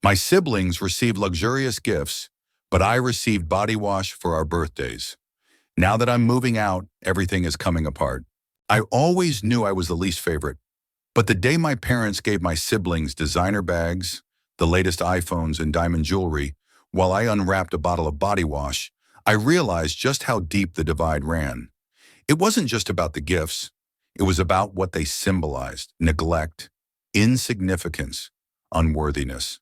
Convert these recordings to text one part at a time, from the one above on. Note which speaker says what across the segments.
Speaker 1: My siblings received luxurious gifts, but I received body wash for our birthdays. Now that I'm moving out, everything is coming apart. I always knew I was the least favorite, but the day my parents gave my siblings designer bags, the latest iPhones and diamond jewelry, while I unwrapped a bottle of body wash, I realized just how deep the divide ran. It wasn't just about the gifts. It was about what they symbolized: neglect, insignificance, unworthiness.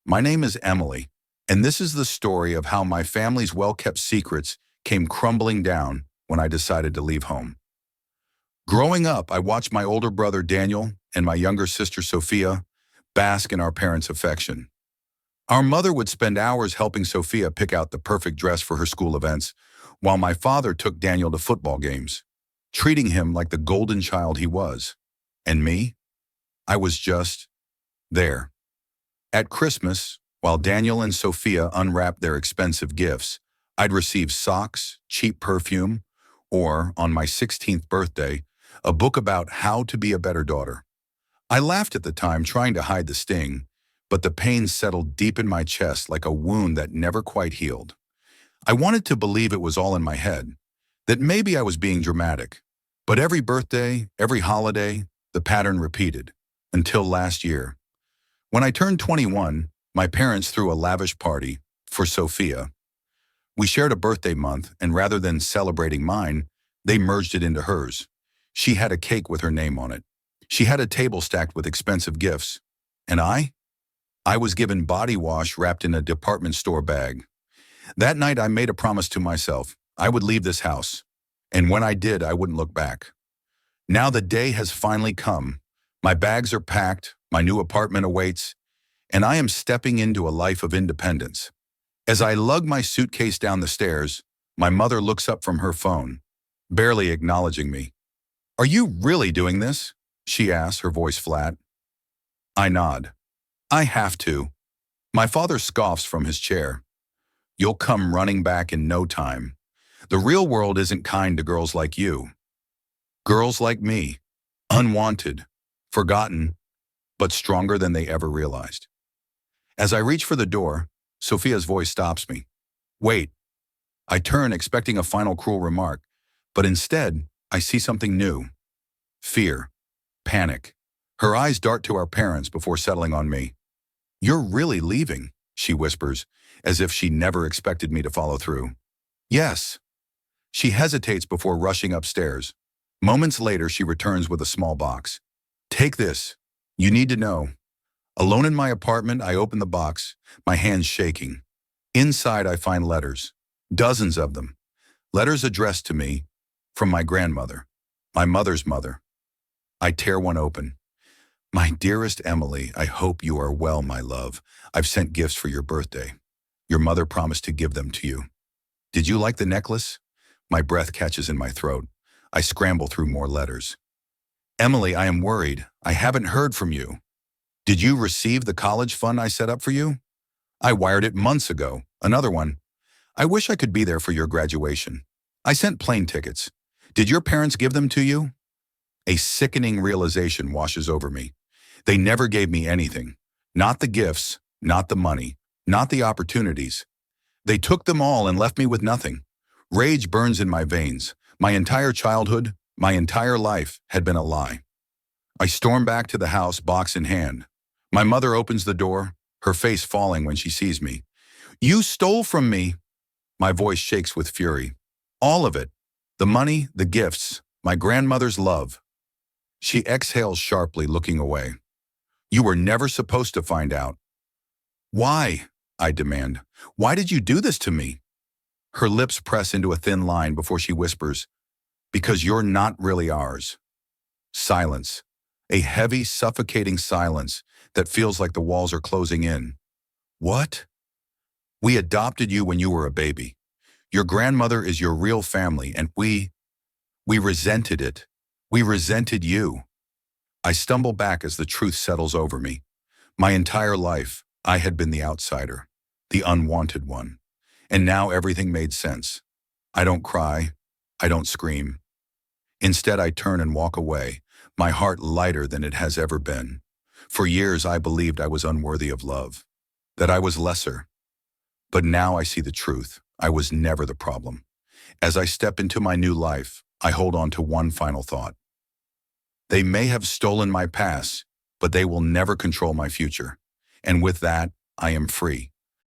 Speaker 1: My name is Emily, and this is the story of how my family's well-kept secrets came crumbling down when I decided to leave home. Growing up, I watched my older brother Daniel and my younger sister Sophia bask in our parents' affection. Our mother would spend hours helping Sophia pick out the perfect dress for her school events, while my father took Daniel to football games, treating him like the golden child he was. And me? I was just there. At Christmas, while Daniel and Sophia unwrapped their expensive gifts, I'd receive socks, cheap perfume, or, on my 16th birthday, a book about how to be a better daughter. I laughed at the time, trying to hide the sting, but the pain settled deep in my chest like a wound that never quite healed. I wanted to believe it was all in my head, that maybe I was being dramatic. But every birthday, every holiday, the pattern repeated, until last year. When I turned 21, my parents threw a lavish party for Sophia. We shared a birthday month, and rather than celebrating mine, they merged it into hers. She had a cake with her name on it. She had a table stacked with expensive gifts. And I was given body wash wrapped in a department store bag. That night I made a promise to myself. I would leave this house. And when I did, I wouldn't look back. Now the day has finally come. My bags are packed, my new apartment awaits, and I am stepping into a life of independence. As I lug my suitcase down the stairs, my mother looks up from her phone, barely acknowledging me. "Are you really doing this?" she asks, her voice flat. I nod. "I have to." My father scoffs from his chair. "You'll come running back in no time. The real world isn't kind to girls like you. Girls like me, unwanted, forgotten, but stronger than they ever realized." As I reach for the door, Sophia's voice stops me. "Wait." I turn, expecting a final cruel remark, but instead, I see something new. Fear. Panic. Her eyes dart to our parents before settling on me. "You're really leaving," she whispers, as if she never expected me to follow through. "Yes." She hesitates before rushing upstairs. Moments later, she returns with a small box. "Take this. You need to know." Alone in my apartment, I open the box, my hands shaking. Inside, I find letters. Dozens of them. Letters addressed to me from my grandmother, my mother's mother. I tear one open. "My dearest Emily, I hope you are well, my love. I've sent gifts for your birthday. Your mother promised to give them to you. Did you like the necklace?" My breath catches in my throat. I scramble through more letters. "Emily, I am worried. I haven't heard from you. Did you receive the college fund I set up for you? I wired it months ago." Another one. "I wish I could be there for your graduation. I sent plane tickets. Did your parents give them to you?" A sickening realization washes over me. They never gave me anything. Not the gifts, not the money, not the opportunities. They took them all and left me with nothing. Rage burns in my veins. My entire childhood, my entire life had been a lie. I storm back to the house, box in hand. My mother opens the door, her face falling when she sees me. "You stole from me." My voice shakes with fury. "All of it. The money, the gifts, my grandmother's love." She exhales sharply, looking away. "You were never supposed to find out." "Why?" I demand. "Why did you do this to me?" Her lips press into a thin line before she whispers, "Because you're not really ours." Silence. A heavy, suffocating silence that feels like the walls are closing in. "What?" "We adopted you when you were a baby. Your grandmother is your real family, and we resented it. We resented you." I stumble back as the truth settles over me. My entire life, I had been the outsider, the unwanted one. And now everything made sense. I don't cry. I don't scream. Instead, I turn and walk away, my heart lighter than it has ever been. For years, I believed I was unworthy of love. that I was lesser. But now I see the truth. I was never the problem. As I step into my new life, I hold on to one final thought. They may have stolen my past, but they will never control my future. And with that, I am free.